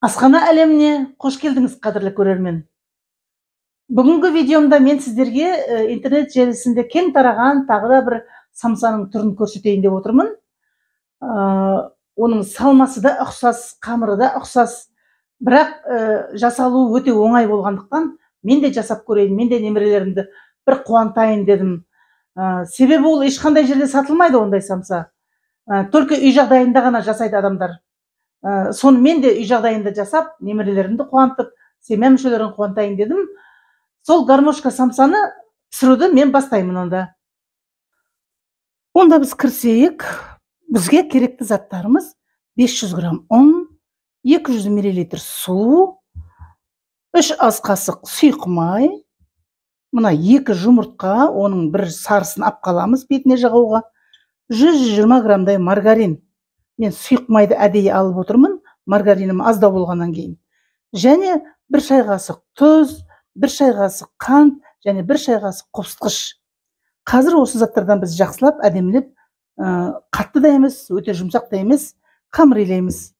Асхана әлеміне қош келдіңіз, қадірлі көрермен. Бүгінгі видеомда мен сіздерге интернет желісінде кең тараған тағы да бір самсаның түрін көрсетейін деп отырмын. Оның салмасы да ұқсас, қамыры да ұқсас, бірақ жасалуы өте оңай болғандықтан мен де жасап көрейін, мен де немерелерімді бір қуантайын дедім. Себебі ол ешқандай жерде сатылмайды ондай самса. Только үй жағдайында ғана жасайды адамдар. Соны мен де үй жағдайында жасап, немерелерімді қуантып, семья мүшелерін қуантайын дедім. Сол гармошка самсаны пісіруді мен бастаймын онда. Онда біз кірісейік. Бізге керекті заттарымыз 500 грамм ұн, 200 мл су, 3 ас қасық сұйық май, мына 2 жұмыртқа, оның бір сарысын ап қаламыз бетіне жағуға, 120 граммдай маргарин. Мен сұйық майды әдейі алып отырмын, маргаринім аздау болғаннан кейін. Және 1 шай қасық тұз, 1 шай қасық қант, және 1 шай қасық қосқыш. Қазір осы заттардан біз жақсылап, әдемілеп, қатты да емес, өте жұмсақ та емес, қамыр илейміз.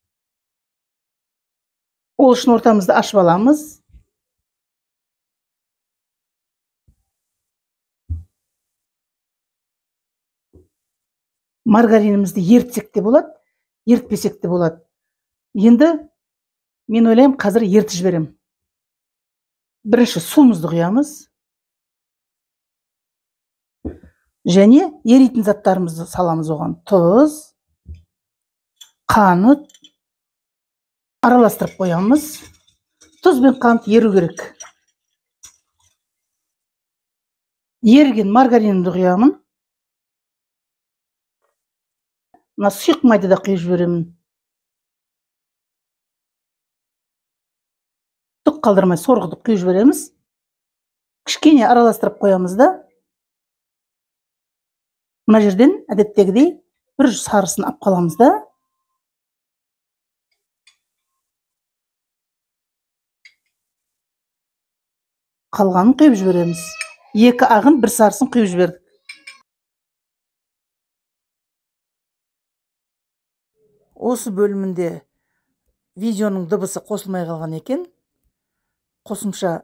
Ол үшін ортамызды ашып аламыз. Маргаринімізді ертсек те болады, ертпесек те болады. Енді мен ойлаймын, қазір ертіп жіберем. Бірінші суымызды құямыз. Және еритін заттарымызды саламыз оған. Тұз, қант, араластырып қоямыз. Тұз бен қант еру керек. Ерген маргаринімді құямын. Мына сұйық майды да құйып жіберемін. Түк қалдырмай сорғыды құйып жібереміз. Кішкене араластырып қоямыз да. Мына жерден әдеттегідей бір сарысын ап қаламыз да. Қалғанын құйып жібереміз. 2 ағын 1 сарысын құйып жібердік. Осы бөлімінде видеоның дыбысы қосылмай қалған екен. Қосымша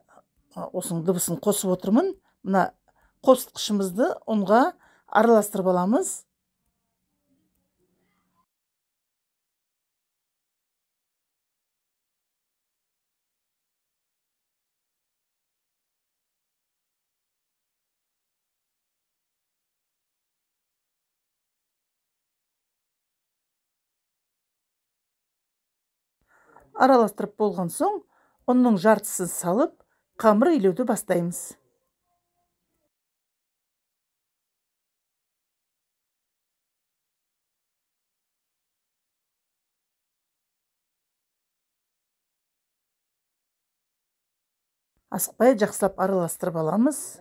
осының дыбысын қосып отырмын. Мына қосқышымызды ұнға араластырып аламыз. Араластырып болған соң, ұнның жартысын салып, қамыр илеуді бастаймыз. Асықпай жақсылап араластырып аламыз.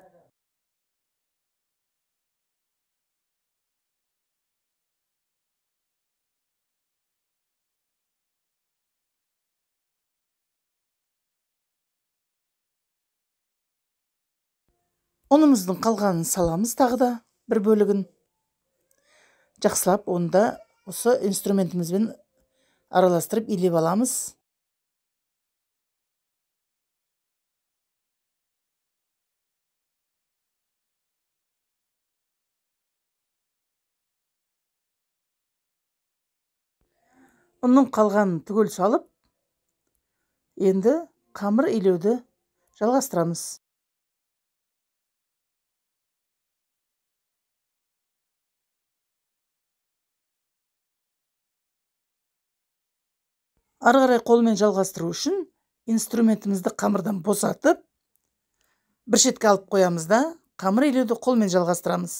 Ұнымыздың қалғанын саламыз тағы да бір бөлігін. Жақсылап онда осы инструментімізбен араластырып илеп аламыз. Ұнның қалғанын түгел салып, енді қамыр илеуді жалғастырамыз. Ары қарай қолмен жалғастыру үшін инструментімізді қамырдан босатып, бір шетке алып қоямыз да, қамыр илеуді қолмен жалғастырамыз.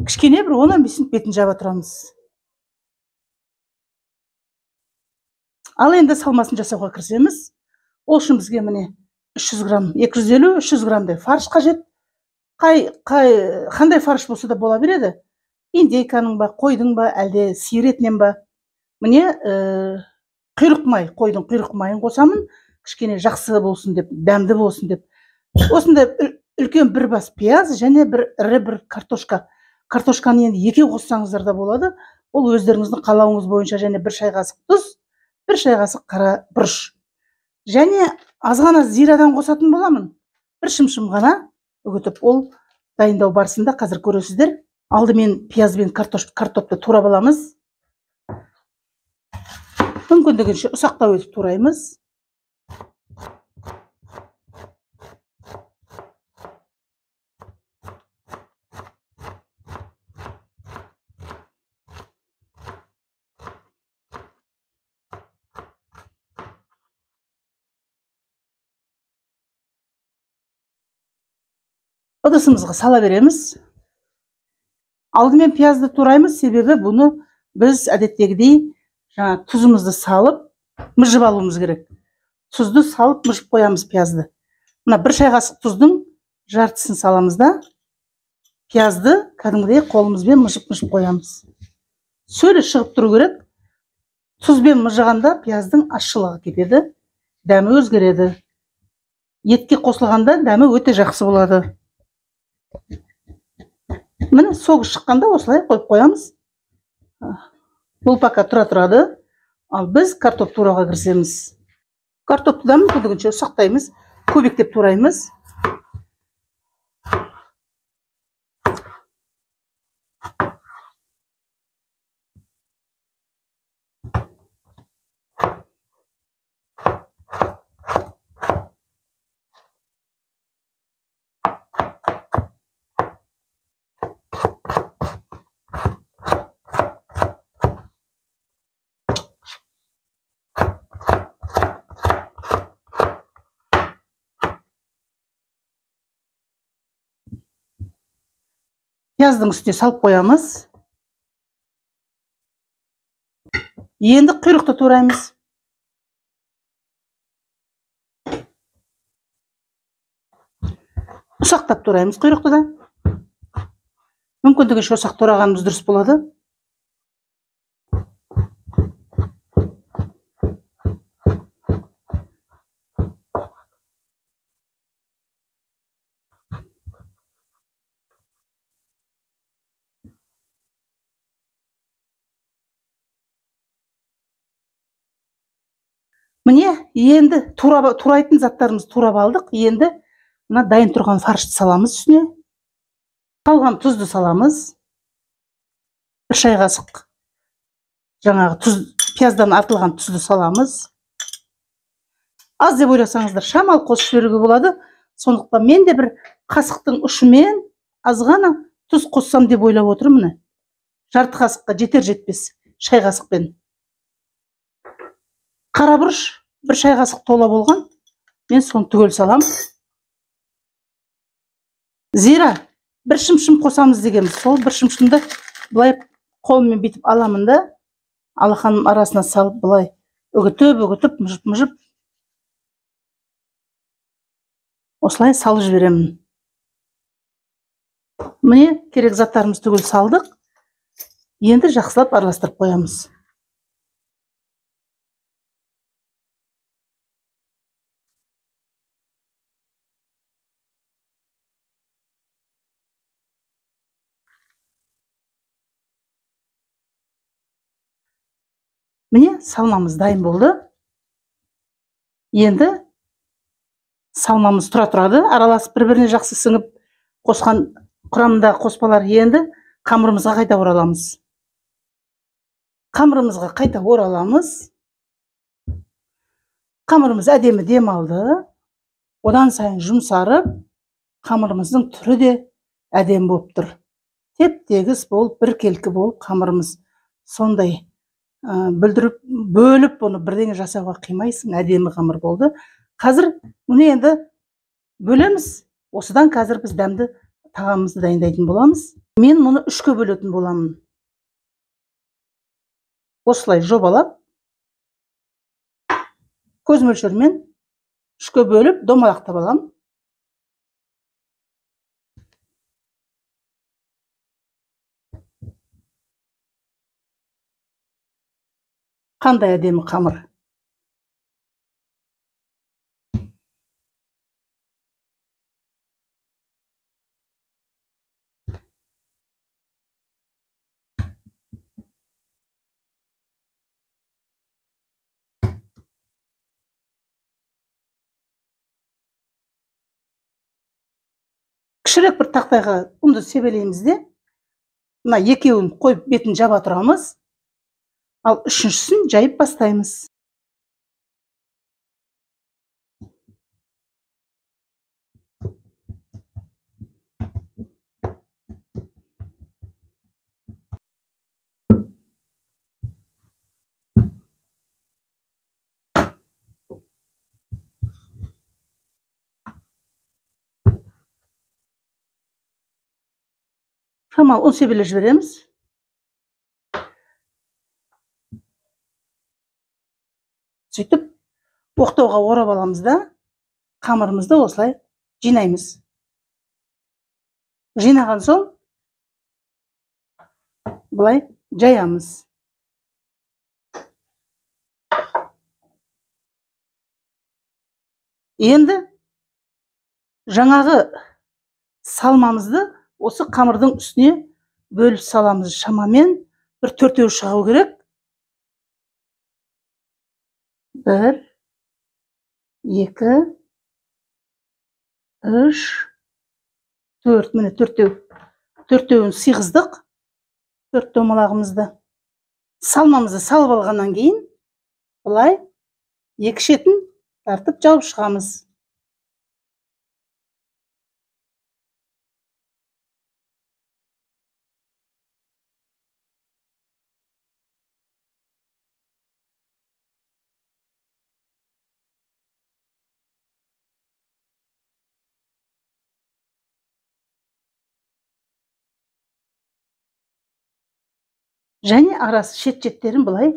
Кішкене бір 10-15 минут бетін жаба тұрамыз. Ал енді салмасын жасауға кірісеміз. Ол үшін бізге міне 300 грамм, 250-300 граммдай фарш қажет. Қандай фарш болса да бола береді. Индейканың ба, қойдың ба, әлде сиыр етінен ба. Міне құйрық май, қойдың құйрық майын қосамын, кішкене жақсы болсын деп, дәмді болсын деп. Осында үлкен бір бас пияз және ірі бір картошка. Картошканы енді 2 қоссаңыздар да болады. Ол өздеріңіздің қалауыңыз бойынша, және 1 шай қасық тұз, 1 шай қасық қара бұрыш. Және аз ғана зирадан қосатын боламын. 1 шымшым ғана үгітіп, ол дайындау барысында қазір көресіздер. Алдымен пияз бен картопты турап аламыз. Мүмкіндігінше ұсақтау етіп тураймыз. Ыдысымызға сала береміз. Алдымен пиязды тураймыз, себебі бұны біз әдеттегідей тұзымызды салып, мыжып алуымыз керек. Тұзды салып, мыжып қоямыз пиязды. Мына 1 шай қасық тұздың жартысын саламыз да, пиязды кәдімгідей қолымызбен мыжып қоямыз. Сөлі шығып тұру керек. Тұзбен мыжығанда пияздың ащылығы кетеді, дәмі өзгереді. Етке қосылғанда дәмі өте жақсы болады. Міне соғыс шыққанда осылай қойып қоямыз. Бұл пока тұрады. Ал біз картоп турауға кірісеміз. Картопты да мүмкіндігінше ұсақтаймыз, көбіктеп тураймыз. Пияздың үстіне салып қоямыз. Енді құйрықты тураймыз. Ұсақтап тураймыз құйрықты да. Мүмкіндігінше ұсақ турағанымыз дұрыс болады. Міне, енді турайтын заттарымыз турап алдық. Енді мына дайын тұрған фаршты саламыз үстіне. Қалған тұзды саламыз. 1 шай қасық жаңағы пияздан артылған тұзды саламыз. Аз деп ойласаңыздар, шамалы қосып жіберуге болады. Сондықтан мен де бір қасықтың ұшымен аз ғана тұз қоссам деп ойлап отырмын. Жарты қасыққа жетер-жетпес шай қасықпен. Қара бұрыш 1 шай қасық тола болған. Мен соны түгел салам. Зира 1 шымшым қосамыз дегенбіз. Сол 1 шымшымды бұлай қолыммен бетіп аламын да, алақаным арасына салып бұлай үгітіп, мұжып, осылай салып жіберемін. Міне, керек заттарымыз түгел салдық. Енді жақсылап араластырып қоямыз. Міне, салмамыз дайын болды. Енді салмамыз тұрады, араласып бір-біріне жақсы сіңіп қосқан құрамындағы қоспалар. Енді қамырымызға қайта ораламыз. Қамырымыз әдемі дем алды. Одан сайын жұмсарып, қамырымыздың түрі де әдем болып тұр. Теп-тегіс болып, біркелкі болып қамырымыз сондай бүлдіріп, бөліп, оны бірдеңе жасауға қимайсың, әдемі қамыр болды. Қазір мұны енді бөлеміз. Осыдан қазір біз дәмді тағамымызды дайындайтын боламыз. Мен мұны 3-ке бөлетін боламын. Осылай жобалап, көз мөлшерімен 3-кө бөліп домалақтап аламын. Қандай әдемі қамыр. Кішірек бір тақтайға ұнды себелейміз де, мына екеуін қойып бетін жаба тұрамыз, ал үшіншісін жайып бастаймыз. Шамалы 10 себелеп жібереміз. Сөйтіп, оқтауға орап аламыз да, қамырымызды осылай жинаймыз. Жинаған соң, бұлай жаямыз. Енді жаңағы салмамызды осы қамырдың үстіне бөліп саламыз. Шамамен бір 4-еу шығу керек. 1, 2, 3, 4. Міне 4-еу. 4-еуін сыйғыздық. 4 домалағымызды. Салмамызды салып алғаннан кейін, бұлай екі шетін тартып жауып шығамыз. Және арасы шет-шеттерін бұлай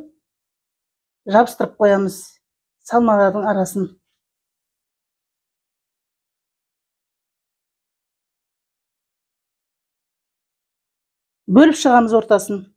жабыстырып қоямыз, салмалардың арасын. Бөліп шығамыз ортасын.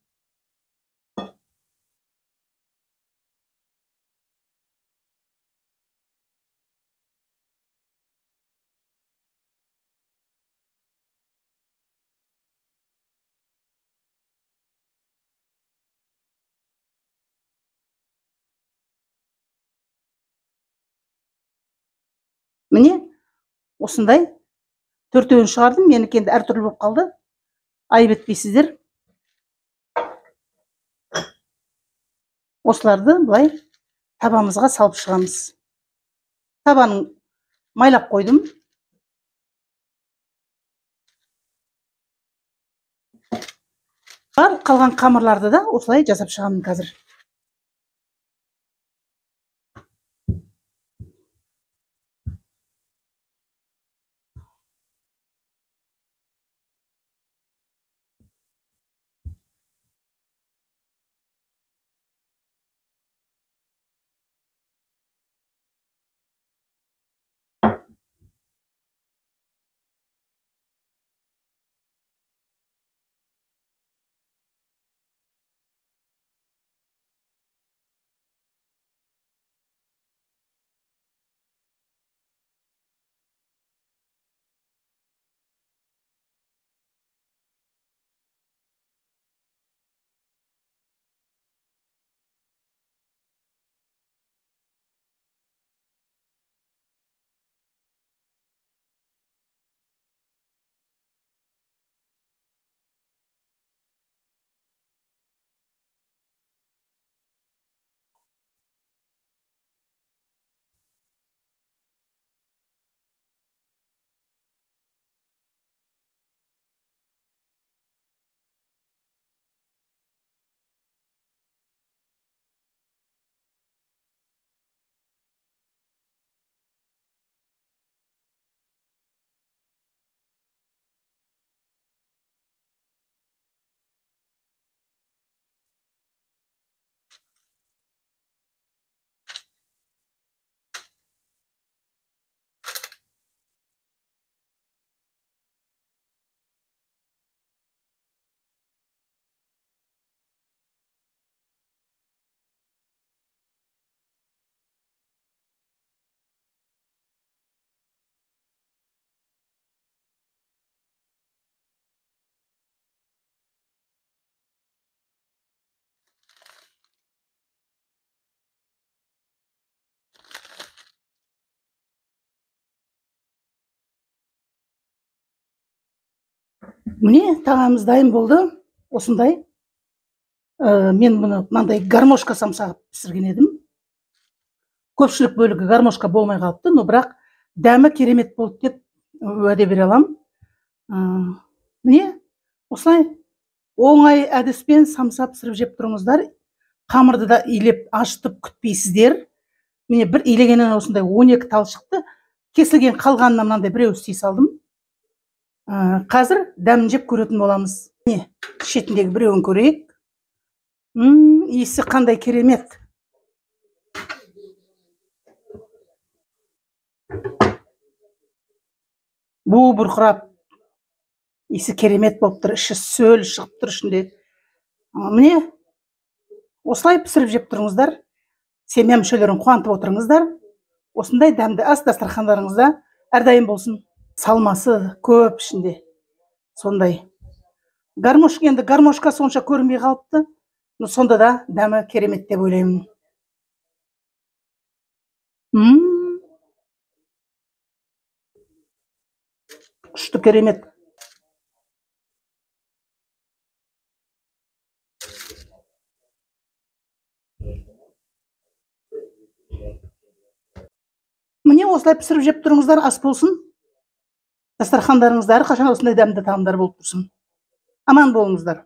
Міне, осындай 4-еуін шығардым. Менікі енді әртүрлі болып қалды. Айып етпейсіздер. Осыларды бұлай табамызға салып шығамыз. Табанын майлап қойдым. Қалған қамырларды да осылай жасап шығамын қазір. Міне тағамыз дайын болды. Осындай. Мен бұны мынандай гармошка самса пісірген едім. Көпшілік бөлігі гармошка болмай қалыпты, но бірақ дәмі керемет болды деп уәде бере аламын. Міне осылай оңай әдіспен самса пісіріп жеп тұрыңыздар. Қамырды да илеп ашытып күтпейсіздер. Міне бір илегеннен осындай 12 тал шықты. Кесілген қалғанына мынандай біреу істей салдым. Қазір дәмін жеп көретін боламыз. Міне шетіндегі біреуін көрейік. Иісі қандай керемет. Бу бұрқырап, иісі керемет болып тұр, іші сөл шығып тұр ішінде. Міне осылай пісіріп жеп тұрыңыздар. Семья мүшелерін қуантып отырыңыздар. Осындай дәмді ас дастархандарыңызда әрдайым болсын. Салмасы көп ішінде. Сондай. Енді гармошка сонша көрінбей қалыпты. Но сонда да дәмі керемет деп ойлаймын. Күшті керемет. Міне осылай пісіріп жеп тұрыңыздар, ас болсын. Дастархандарыңызда әрқашан осындай дәмді тағамдар болып тұрсын. Аман болыңыздар.